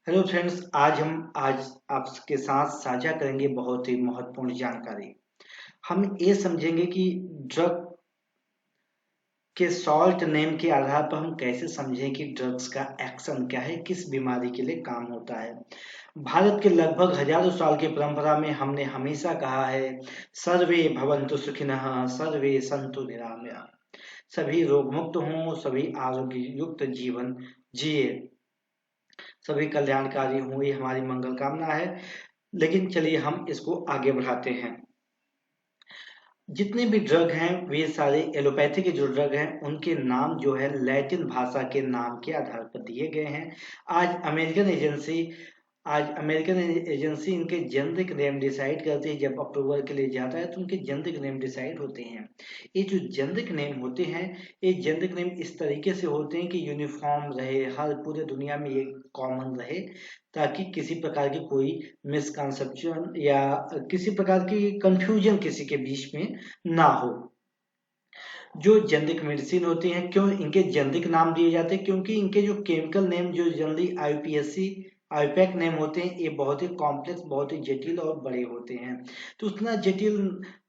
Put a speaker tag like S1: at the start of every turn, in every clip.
S1: Hello friends, आज आपके साथ साझा करेंगे बहुत ही महत्वपूर्ण जानकारी। हम ये समझेंगे कि ड्रग के सॉल्ट नेम के आधार पर हम कैसे समझें कि ड्रग्स का एक्शन क्या है, किस बीमारी के लिए काम होता है। भारत के लगभग हजारों साल की परंपरा में हमने हमेशा कहा है, सर्वे भवन्तु सुखिनः, सर्वे सन्तु निरामया। सभी रोग मुक्त हों, सभी आरोग्य युक्त जीवन जिए, सभी कल्याणकारी हों, ये हमारी मंगल कामना है। लेकिन चलिए हम इसको आगे बढ़ाते हैं। जितने भी ड्रग हैं वे सारे एलोपैथी के जो ड्रग हैं उनके नाम जो है लैटिन भाषा के नाम के आधार पर दिए गए हैं। आज अमेरिकन एजेंसी आज अमेरिकन एजेंसी इनके जेनरिक नेम डिसाइड करती है। जब अप्रूवल के लिए जाता है तो उनके जेनरिक नेम डिसाइड होते हैं। ये जो जेनरिक नेम होते हैं, ये जेनरिक नेम इस तरीके से होते हैं कि यूनिफॉर्म रहे, हर पूरे दुनिया में ये कॉमन रहे, ताकि किसी प्रकार की कोई मिसकंसेप्शन या किसी प्रकार की कंफ्यूजन किसी के बीच में ना हो। जो जेनरिक मेडिसिन होती हैं, क्यों इनके जेनरिक नाम दिए जाते हैं? क्योंकि इनके जो केमिकल नेम जो जनरली आईपीएससी आईपैक नेम होते हैं, ये बहुत ही कॉम्प्लेक्स, बहुत ही जटिल और बड़े होते हैं। तो उतना जटिल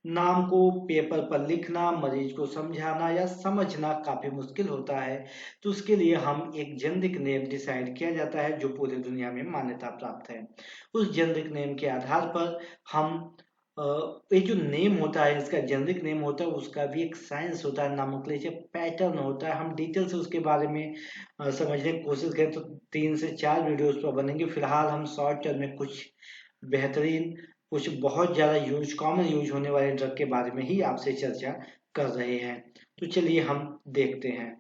S1: नाम को पेपर पर लिखना, मरीज को समझाना या समझना काफी मुश्किल होता है। तो उसके लिए हम एक जेनरिक नेम डिसाइड किया जाता है जो पूरी दुनिया में मान्यता प्राप्त है। उस जेनरिक नेम के आधार पर हम अ, ये जो नेम होता है, इसका जेनरिक नेम होता है, उसका भी एक साइंस होता है, नामोक्लेचर पैटर्न होता है। हम डिटेल से उसके बारे में समझने की कोशिश करें तो 3 से 4 वीडियोस पर बनेंगे। फिलहाल हम शॉर्ट टर्म में कुछ बेहतरीन, कुछ बहुत ज्यादा कॉमन यूज होने वाले ड्रग के बारे में ही आपसे चर्चा कर रहे हैं। तो चलिए हम देखते हैं।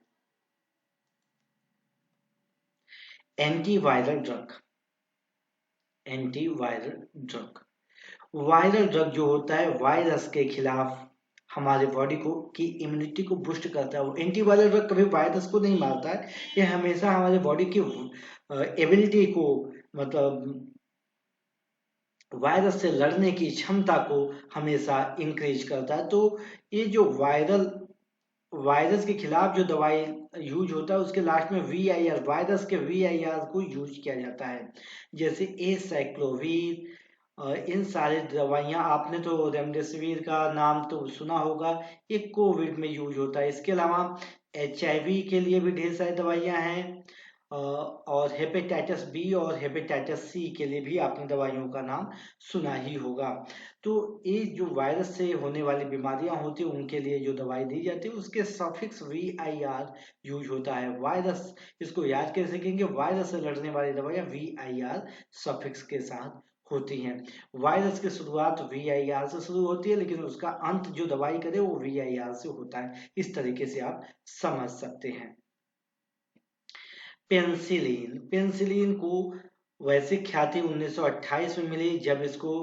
S1: Antiviral drug. Antiviral drug, viral drug जो होता है वायरस के खिलाफ हमारे बॉडी को की इम्यूनिटी को बूस्ट करता है। वो एंटीवायरल ड्रग कभी वायरस को नहीं मारता है, ये हमेशा हमारे बॉडी की एबिलिटी को, मतलब वायरस से लड़ने की क्षमता को हमेशा इंक्रीज करता है। तो ये जो वायरस के खिलाफ जो दवाई यूज होता है, उसके लास्ट में VIR, वायरस के VIR को यूज किया जाता है। जैसे एसाइक्लोविर, इन सारे दवाइयाँ, आपने तो रेमडेसिविर का नाम तो सुना होगा, ये कोविड में यूज होता है। इसके अलावा HIV के लिए भी ढेर सारी दवाइयाँ हैं, और हेपेटाइटिस बी और हेपेटाइटिस सी के लिए भी आपने दवाइयों का नाम सुना ही होगा। तो ये जो वायरस से होने वाली बीमारियां होती हैं उनके लिए जो दवाई दी जाती है उसके सफिक्स VIR यूज होता है। वायरस, इसको याद कैसे सकेंगे, वायरस से लड़ने वाली दवाइयां VIR सफिक्स के साथ होती हैं। वायरस की शुरुआत VIR से शुरू होती है, लेकिन उसका अंत जो दवाई करे वो VIR से होता है। इस तरीके से आप समझ सकते हैं। पेंसिलिन, पेंसिलिन को वैसे ख्याति 1928 में मिली, जब इसको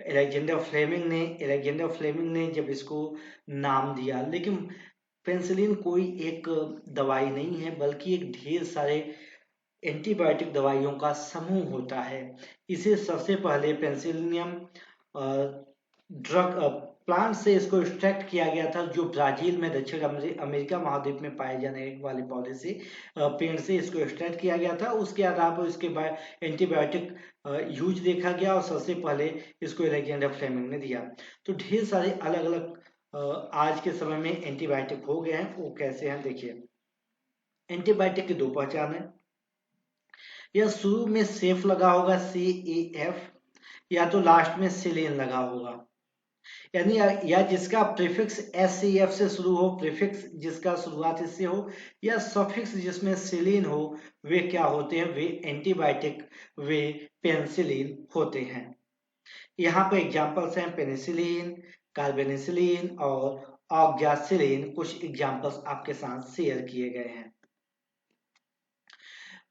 S1: एलेक्जेंडर फ्लेमिंग ने जब इसको नाम दिया। लेकिन पेंसिलिन कोई एक दवाई नहीं है, बल्कि एक ढेर सारे एंटीबायोटिक दवाइयों का समूह होता है। इसे सबसे पहले पेंसिलिनियम ड्रग प्लांट से इसको एक्सट्रैक्ट किया गया था, जो ब्राजील में दक्षिण अमेरिका महाद्वीप में पाए जाने वाले पौधे से, पेड़ से इसको एक्सट्रैक्ट किया गया था। उसके आधार पर इसके एंटीबायोटिक यूज देखा गया और सबसे पहले इसको एलेक्जेंडर फ्लेमिंग ने दिया। तो ढेर सारे अलग अलग आज के समय में एंटीबायोटिक हो गए हैं। वो कैसे हैं देखिए। एंटीबायोटिक की दो पहचान है, या शुरू में सेफ लगा होगा CEF, या तो लास्ट में सिलिन लगा होगा। यानी या जिसका प्रीफिक्स SCF से शुरू हो, प्रीफिक्स जिसका शुरुआत इससे हो, या सफिक्स जिसमें सिलिन हो, वे क्या होते हैं? वे एंटीबायोटिक, वे पेनिसिलिन होते हैं। यहाँ पे एग्जांपल्स हैं पेनिसिलिन, कार्बेनिसिलिन और ऑक्जासिलिन। कुछ एग्जांपल्स आपके साथ शेयर किए गए हैं।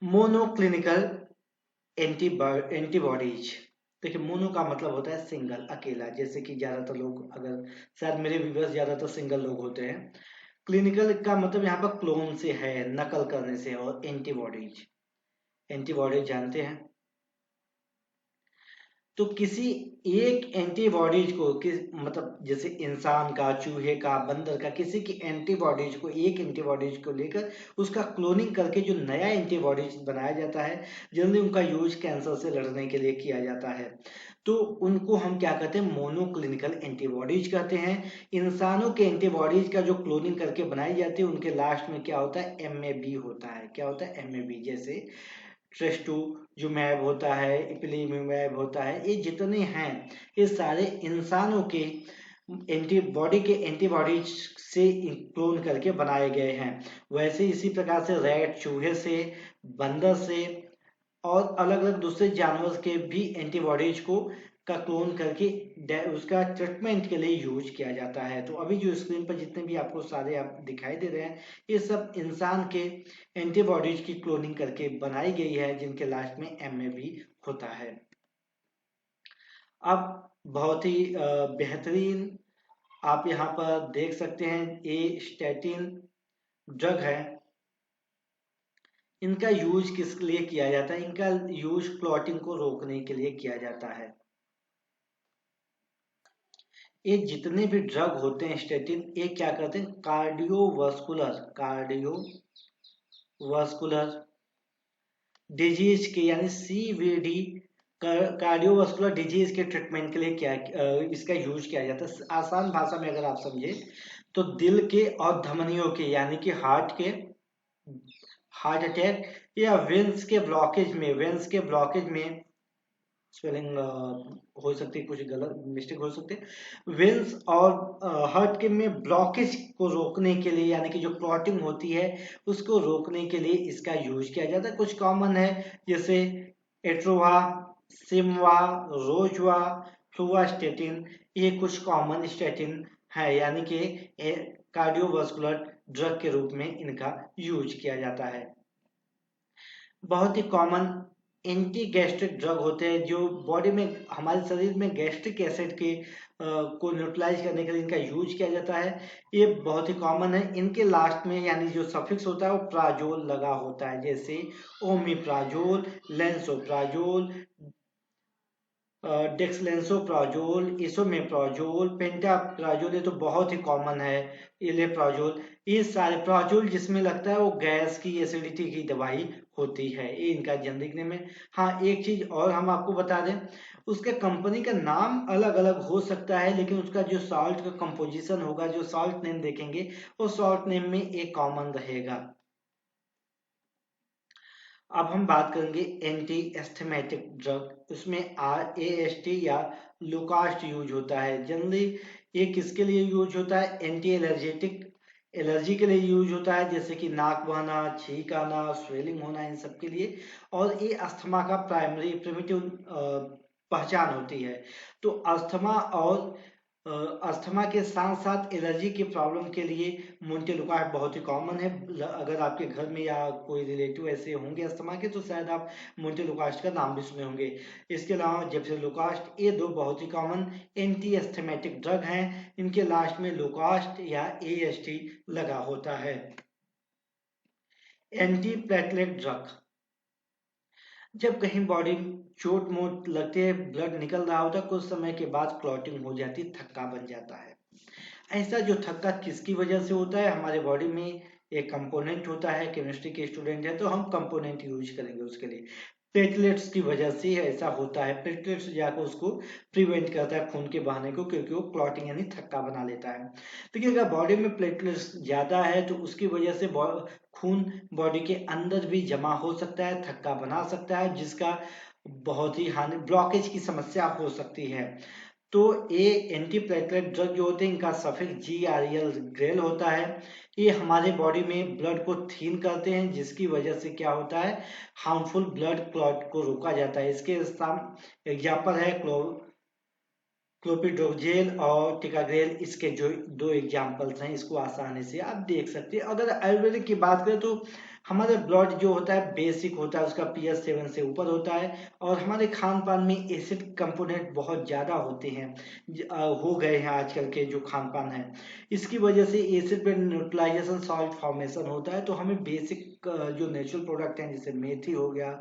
S1: मोनोक्लिनिकल एंटीबॉडीज, देखिए मोनो का मतलब होता है सिंगल, अकेला। जैसे कि ज्यादातर लोग, अगर शायद मेरे व्यूअर्स ज्यादातर सिंगल लोग होते हैं। क्लिनिकल का मतलब यहाँ पर क्लोन से है, नकल करने से। और एंटीबॉडीज, एंटीबॉडीज जानते हैं। तो किसी एक एंटीबॉडीज को मतलब जैसे इंसान का, चूहे का, बंदर का, किसी की एंटीबॉडीज को, एक एंटीबॉडीज को लेकर उसका क्लोनिंग करके जो नया एंटीबॉडीज बनाया जाता है, जनरली उनका यूज कैंसर से लड़ने के लिए किया जाता है। तो उनको हम क्या कहते हैं, मोनोक्लिनिकल एंटीबॉडीज कहते हैं। इंसानों के एंटीबॉडीज का जो क्लोनिंग करके बनाई जाती है, उनके लास्ट में क्या होता है, MAB होता है। क्या होता है, MAB। जैसे ट्रेस्टुजुमैब होता है, इपिलिमुमैब होता है, ये जितने हैं ये सारे इंसानों के एंटीबॉडी के एंटीबॉडीज से क्लोन करके बनाए गए हैं। वैसे इसी प्रकार से रैट, चूहे से, बंदर से और अलग अलग दूसरे जानवर के भी एंटीबॉडीज को का क्लोन करके उसका ट्रीटमेंट के लिए यूज किया जाता है। तो अभी जो स्क्रीन पर जितने भी आपको सारे आप दिखाई दे रहे हैं, ये सब इंसान के एंटीबॉडीज की क्लोनिंग करके बनाई गई है, जिनके लास्ट में MAB होता है। अब बहुत ही बेहतरीन आप यहाँ पर देख सकते हैं, ये स्टैटिन ड्रग है। इनका यूज किस लिए किया जाता है, इनका यूज क्लॉटिंग को रोकने के लिए किया जाता है। ये जितने भी ड्रग होते हैं स्टेटिन, ये क्या करते हैं, कार्डियोवास्कुलर डिजीज के, यानी CVD, कार्डियोवास्कुलर डिजीज के ट्रीटमेंट के लिए क्या इसका यूज किया जाता है। आसान भाषा में अगर आप समझे तो दिल के और धमनियों के, यानी कि हार्ट अटैक या वेंस के ब्लॉकेज में स्पेलिंग हो सकती है, कुछ गलत मिस्टेक हो सकती है। वेंस और हार्ट के में ब्लॉकेज को रोकने के लिए, यानी कि जो क्लॉटिंग होती है उसको रोकने के लिए इसका यूज किया जाता है। कुछ कॉमन है, जैसे एट्रोवा, सिमवा, रोजवा, फ्लुवास्टेटिन, ये कुछ कॉमन स्टेटिन है, यानी कि कार्डियोवास्कुलर ड्रग के रूप में इनका यूज किया जाता है। बहुत ही कॉमन एंटी गैस्ट्रिक ड्रग होते हैं, जो बॉडी में, हमारे शरीर में गैस्ट्रिक एसिड के को न्यूट्रलाइज करने के लिए इनका यूज किया जाता है। ये बहुत ही कॉमन है। इनके लास्ट में यानी जो सफिक्स होता है वो प्राजोल लगा होता है, जैसे ओमिप्राजोल, लेंसोप्राजोल, डेक्सलेंसोप्राजोल, इसोमेप्राजोल, पेंटाप्राजोल, ये तो बहुत ही कॉमन है। इलेप्राजोल, ये सारे प्राजोल जिसमें लगता है वो गैस की, एसिडिटी की दवाई होती है। ये इनका जेनरिक नेम है। हाँ, एक चीज और हम आपको बता दें, उसके कंपनी का नाम अलग अलग हो सकता है, लेकिन उसका जो सॉल्ट का कंपोजिशन होगा, जो सॉल्ट नेम देखेंगे, वो सॉल्ट नेम में एक कॉमन रहेगा। अब हम बात करेंगे एंटी एस्थेमेटिक ड्रग। उसमें AST या लुकास्ट यूज होता है। जनरली ये किसके लिए यूज होता है, एंटी एलर्जेटिक, एलर्जी के लिए यूज होता है, जैसे कि नाक बहना, छींक आना, स्वेलिंग होना, इन सब के लिए। और ये अस्थमा का प्राइमरी प्रिमिटिव पहचान होती है। तो अस्थमा के साथ साथ एलर्जी की प्रॉब्लम के लिए मोन्टेलुकास्ट बहुत ही कॉमन है। अगर आपके घर में या कोई रिलेटिव ऐसे होंगे अस्थमा के, तो शायद आप मोन्टेलुकास्ट का नाम भी सुने होंगे। इसके अलावा जेफ्सेलुकास्ट, ये दो बहुत ही कॉमन एंटी एस्थेमेटिक ड्रग हैं। इनके लास्ट में लुकास्ट या AST लगा होता है। एंटी प्लेटलेट ड्रग, जब कहीं बॉडी चोट मोट लगती है, ब्लड निकल रहा होता है, कुछ समय के बाद क्लॉटिंग हो जाती है, थक्का बन जाता है। ऐसा जो थक्का किसकी वजह से होता है, हमारे बॉडी में एक कंपोनेंट होता है, केमिस्ट्री के स्टूडेंट है तो हम कंपोनेंट यूज करेंगे उसके लिए। प्लेटलेट्स की वजह से ऐसा होता है। प्लेटलेट्स जाकर उसको प्रिवेंट करता है खून के बहाने को, क्योंकि वो क्लॉटिंग यानी थक्का बना लेता है। लेकिन अगर बॉडी में प्लेटलेट्स ज्यादा है तो उसकी वजह से खून बॉडी के अंदर भी जमा हो सकता है, थक्का बना सकता है, जिसका बहुत ही हानि, ब्लॉकेज की समस्या हो सकती है। तो ये एंटीप्लेटलेट ड्रग जो होते हैं, इनका सफिक्स GREL, ग्रेल होता है। ये हमारे बॉडी में ब्लड को थीन करते हैं, जिसकी वजह से क्या होता है, हार्मफुल ब्लड क्लॉट को रोका जाता है। इसके एग्जाम्पल है क्लोपिडोग्रेल और टिकाग्रेल, इसके जो दो एग्जाम्पल्स हैं, इसको आसानी से आप देख सकते हैं। अगर आयुर्वेदिक की बात करें तो हमारे ब्लड जो होता है बेसिक होता है, उसका pH 7 से ऊपर होता है, और हमारे खान पान में एसिड कंपोनेंट बहुत ज़्यादा होते हैं, हो गए हैं आजकल के जो खान पान है। इसकी वजह से एसिड पे न्यूट्रलाइजेशन, सॉल्ट फॉर्मेशन होता है। तो हमें बेसिक जो नेचुरल प्रोडक्ट हैं, जैसे मेथी हो गया,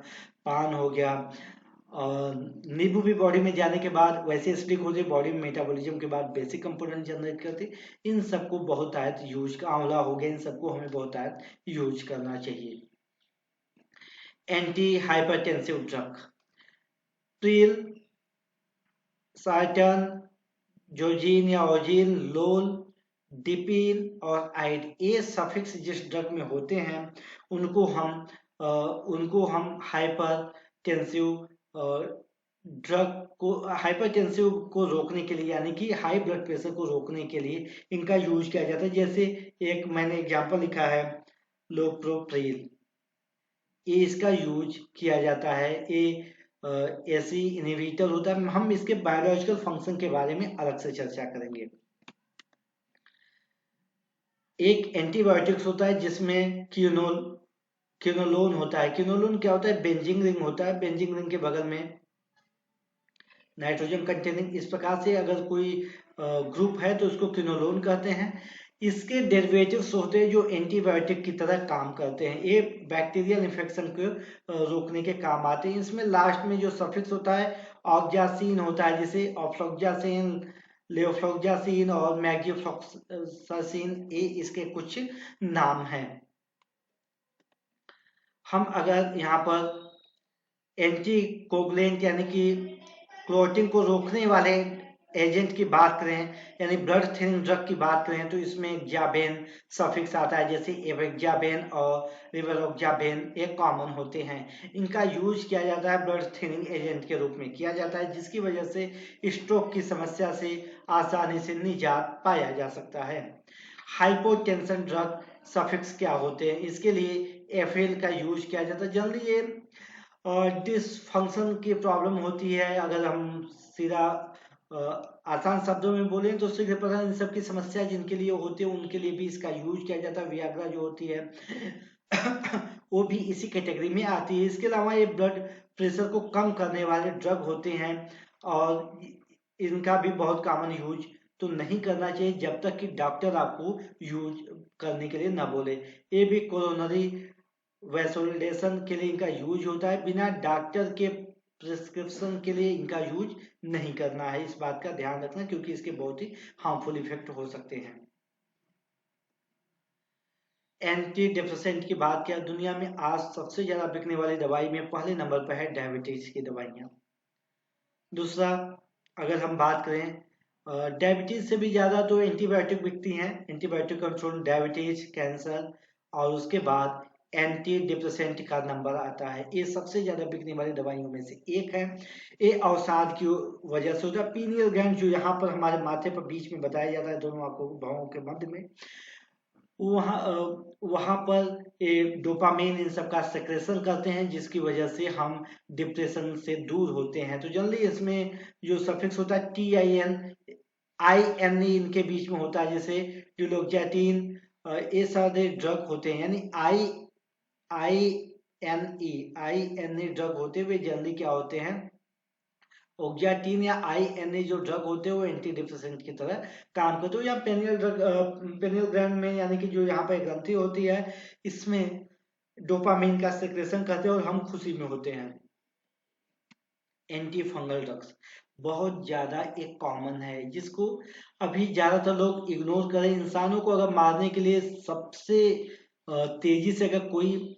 S1: पान हो गया, और नींबू भी बॉडी में जाने के बाद वैसे स्टिक होते, बॉडी में मेटाबॉलिज्म के बाद बेसिक कंपोनेंट जनरेट करते। इन सबको बहुतायत यूज, आंवला हो गया, इन सबको हमें बहुतायत यूज करना चाहिए। एंटी हाइपरटेंसिव ड्रग, प्रिल, सार्टन, जोजीन या ओजीन, लोल, डिपिल और आइड, ये सफिक्स जिस ड्रग में होते हैं उनको हम हाइपरटेंसिव ड्रग को, हाइपरटेंसिव को रोकने के लिए, यानी कि हाई ब्लड प्रेशर को रोकने के लिए इनका यूज किया जाता है। जैसे एक मैंने एग्जांपल लिखा है, लोप्रोप्रिल, ये इसका यूज किया जाता है। ये ऐसी इनहिबिटर होता है। हम इसके बायोलॉजिकल फंक्शन के बारे में अलग से चर्चा करेंगे। एक एंटीबायोटिक्स होता है जिसमें क्विनोलोन होता है। क्विनोलोन क्या होता है? बेंजीन रिंग होता है। बेंजीन रिंग के बगल में नाइट्रोजन कंटेनिंग, इस प्रकार से अगर कोई ग्रुप है तो उसको क्विनोलोन कहते हैं। इसके डेरिवेटिव्स होते हैं जो एंटीबायोटिक की तरह काम करते हैं। ये बैक्टीरियल इन्फेक्शन को रोकने के काम आते हैं। इसमें लास्ट में जो सफिक्स होता है ऑक्जासिन होता है, जैसे ऑफ्लॉक्जासिन, लेओफ्लॉक्जासिन और मैग्जियोफ्लॉक्सासिन, ये इसके कुछ नाम हैं। हम अगर यहाँ पर एंटी कोगुलेंट यानी कि क्लॉटिंग को रोकने वाले एजेंट की बात करें, यानी ब्लड थिनिंग ड्रग की बात करें, तो इसमें जाबेन सफिक्स आता है। जैसे एवेक्जाबेन और रिवेरोक्जाबेन ये कॉमन होते हैं। इनका यूज किया जाता है ब्लड थिनिंग एजेंट के रूप में किया जाता है, जिसकी वजह से स्ट्रोक की समस्या से आसानी से निजात पाया जा सकता है। हाइपोटेंशन ड्रग सफिक्स क्या होते हैं? इसके लिए एफएल का यूज किया जाता है। जल्दी ये डिसफंक्शन की प्रॉब्लम होती है। अगर हम सीधा आसान शब्दों में बोलें तो शीघ्र प्रदान इन सब की समस्या जिनके लिए होती है उनके लिए भी इसका यूज किया जाता है। वियाग्रा जो होती है वो भी इसी कैटेगरी में आती है। इसके अलावा ये ब्लड प्रेशर को कम करने वाले ड्रग होते हैं और इनका भी बहुत कॉमन यूज तो नहीं करना चाहिए जब तक कि डॉक्टर आपको यूज करने के लिए ना बोले। ये भी कोरोनरी वैसोलिडेशन के लिए इनका यूज होता है। बिना डॉक्टर के प्रिस्क्रिप्शन के लिए इनका यूज नहीं करना है। इस बात का ध्यान रखना क्योंकि इसके बहुत ही हार्मफुल इफेक्ट हो सकते हैं। एंटी डिप्रेसेंट की बात किया, दुनिया में आज सबसे ज्यादा बिकने वाली दवाई में पहले नंबर पर है डायबिटीज की दवाइयां। दूसरा, अगर हम बात करें डायबिटीज से भी ज्यादा तो एंटीबायोटिक बिकती हैं। एंटीबायोटिक कंट्रोल डायबिटीज, कैंसर और उसके बाद एंटी डिप्रेसेंट का नंबर आता है। ये सबसे ज्यादा बिकने वाली दवाइयों में से एक है। ये अवसाद की वजह से होता है। पीनियल ग्लैंड जो यहाँ पर हमारे माथे पर बीच में बताया जाता है, दोनों आंखों भौहों के मध्य में, वहां पर डोपामिन इन सब का सेक्रेशन करते हैं, जिसकी वजह से हम डिप्रेशन से दूर होते हैं। तो जल्दी इसमें जो सफिक्स होता है TIN इनके बीच में होता है, जैसे ड्यूलोक्जेटिन, ये सारे ड्रग होते हैं। यानी आई एन ई ड्रग होते हुए जल्दी क्या होते हैं, ओक्जाटिन या INA जो ड्रग होते हैं वो एंटी डिप्रेसेंट की तरह काम करते हो। या पेनियल ड्रग, पेनियल ग्लैंड में यानी कि जो यहाँ पे ग्रंथि होती है, इसमें डोपामिन का सेक्रेशन करते हैं और हम खुशी में होते हैं। एंटी फंगल ड्रग्स बहुत ज्यादा एक कॉमन है, जिसको अभी ज्यादातर लोग इग्नोर करें। इंसानों को अगर मारने के लिए सबसे तेजी से अगर कोई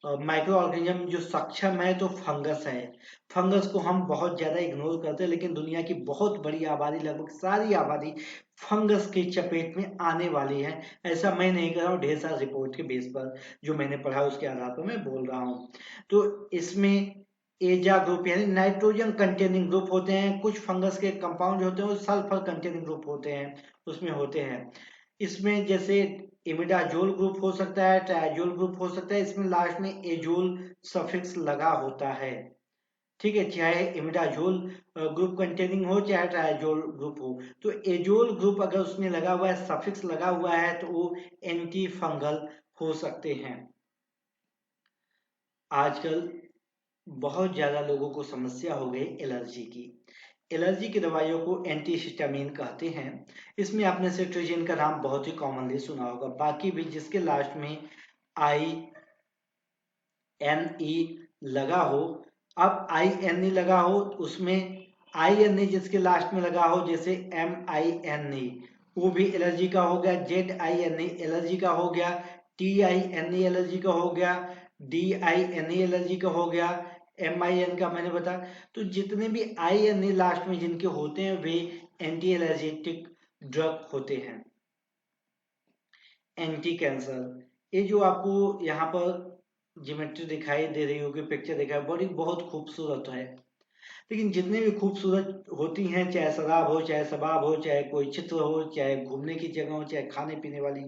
S1: माइक्रो ऑर्गेनिज्म जो सक्षम है तो फंगस है। फंगस को हम बहुत ज्यादा इग्नोर करते हैं, लेकिन दुनिया की बहुत बड़ी आबादी, लगभग सारी आबादी फंगस के चपेट में आने वाली है। ऐसा मैं नहीं कर रहा हूँ, ढेर सारा रिपोर्ट के बेस पर जो मैंने पढ़ा उसके आधार पर मैं बोल रहा हूँ। तो इसमें एजा ग्रुप यानी नाइट्रोजन कंटेनिंग ग्रुप होते हैं। कुछ फंगस के कंपाउंड होते हैं वो सल्फर कंटेनिंग ग्रुप होते हैं, उसमें होते हैं। इसमें जैसे इमिडाजोल ग्रुप हो सकता है, ट्राइजोल ग्रुप हो सकता है। इसमें लास्ट में एजोल सफिक्स लगा होता है। ठीक है, चाहे इमिडाजोल ग्रुप कंटेनिंग हो चाहे ट्राइजोल ग्रुप हो, तो एजोल ग्रुप अगर उसमें लगा हुआ है, सफिक्स लगा हुआ है, तो वो एंटी फंगल हो सकते हैं। आजकल बहुत ज्यादा लोगों को समस्या हो गई एलर्जी की। एलर्जी की दवाइयों को एंटीहिस्टामिन कहते हैं। इसमें आपने सेट्रिजिन का नाम बहुत ही कॉमनली सुना होगा। बाकी भी जिसके लास्ट में INE लगा हो, अब INE लगा हो, उसमें INE जिसके लास्ट में लगा हो, जैसे MINE, वो भी एलर्जी का हो गया। ZINE एलर्जी का हो गया। TINE एलर्जी का हो गया। DINE एलर्जी का हो गया। MIN का मैंने बताया। तो जितने भी INE लास्ट में जिनके होते हैं वे एंटी एलर्जेटिक ड्रग होते हैं। एंटी कैंसर, ये जो आपको यहाँ पर ज्योमेट्री दिखाई दे रही होगी, पिक्चर दिखाई, बड़ी बहुत खूबसूरत है। लेकिन जितनी भी खूबसूरत होती हैं, चाहे शराब हो, चाहे शबाब हो, चाहे कोई चित्र हो, चाहे घूमने की जगह हो, चाहे खाने पीने वाली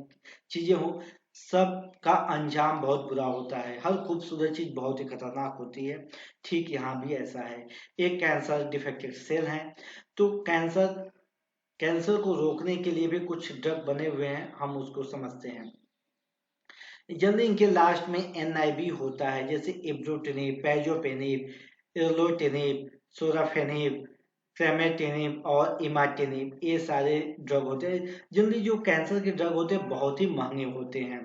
S1: चीजें हो, सब का अंजाम बहुत बुरा होता है। हर खूबसूरत चीज बहुत ही खतरनाक होती है। ठीक यहाँ भी ऐसा है। एक कैंसर डिफेक्टेड सेल है। तो कैंसर को रोकने के लिए भी कुछ ड्रग बने हुए हैं, हम उसको समझते हैं। जल्दी इनके लास्ट में NIB होता है, जैसे इब्रोटेनिब, पैजोपेनिब, इरलोटेनिब, सोराफेनिब, ट्रेमेटेनिब और इमाटिनिब, ये सारे ड्रग होते हैं। जनरली जो कैंसर के ड्रग होते हैं बहुत ही महंगे होते हैं।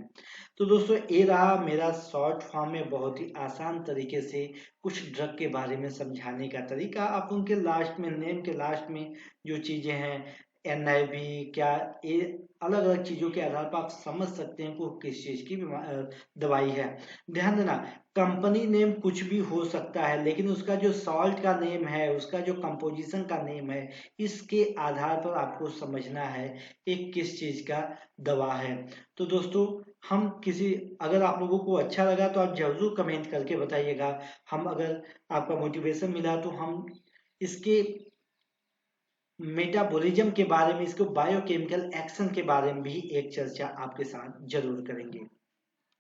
S1: तो दोस्तों, ये रहा मेरा शॉर्ट फॉर्म में बहुत ही आसान तरीके से कुछ ड्रग के बारे में समझाने का तरीका। आप उनके लास्ट में, नेम के लास्ट में जो चीजें हैं, NIB क्या, ये अलग अलग चीजों के आधार पर आप समझ सकते हैं कि वो किस चीज की दवाई है। ध्यान देना, कंपनी नेम कुछ भी हो सकता है, लेकिन उसका जो सॉल्ट का नेम है, उसका जो कंपोजिशन का नेम है, इसके आधार पर आपको समझना है एक किस चीज का दवा है। तो दोस्तों, हम किसी, अगर आप लोगों को अच्छा लगा तो आप जरूर कमेंट करके बताइएगा। हम, अगर आपका मोटिवेशन मिला तो हम इसके मेटाबॉलिज्म के बारे में, इसको बायोकेमिकल एक्शन के बारे में भी एक चर्चा आपके साथ जरूर करेंगे।